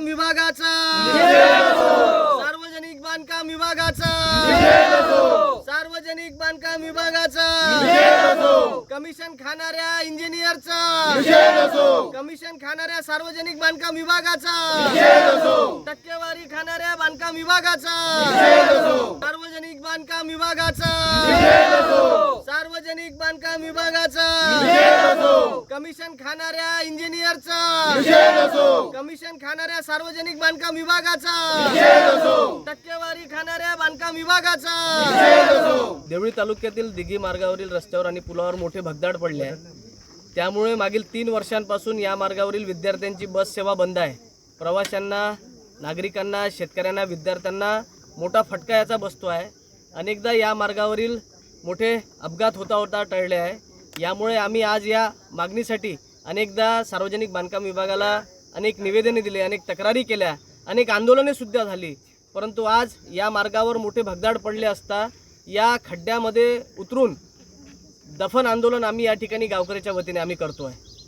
बांधकाम विभागाचा, सार्वजनिक बांधकाम विभागाचा, सार्वजनिक बांधकाम विभागाचा, कमिशन खाणाऱ्या इंजिनियरचा, कमिशन खाणाऱ्या सार्वजनिक बांधकाम विभागाचा, टक्केवारी खाणाऱ्या बांधकाम विभागाचा, सार्वजनिक बांधकाम विभागाचा, सार्वजनिक बांधकाम विभागाचा, कमिशन खाणाऱ्या इंजिनियरचा, कमिशन खाणाऱ्या सार्वजनिक बांधकाम विभागाचा, टक्केवारी खाणाऱ्या बांधकाम विभागाचा। देवळी तालुक्यातील दिघी मार्गावरील रस्त्यावर आणि पुलावर मोठे भगदाड पडले आहे। त्यामुळे मागील 3 वर्षांपासून या मार्गावरील विद्यार्थ्यांची बस सेवा बंद आहे। प्रवाशांना, नागरिकांना, शेतकऱ्यांना, विद्यार्थ्यांना मोठा फटका याचा बसतो आहे। अनेकदा या मार्गावरील मोठे अपघात होता टळले आहे। यामुळे आम्ही आज या मागणीसाठी अनेकदा सार्वजनिक बांधकाम विभागाला अनेक निवेदने दिले, अनेक तक्रारी केल्या, अनेक आंदोलने सुद्धा झाली, परंतु आज या मार्गावर मोठे भगदाड पडले असता या खड्ड्यामध्ये उतरून दफन आंदोलन आम्ही या ठिकाणी गावकऱ्याच्या वतीने आम्ही करतो आहे।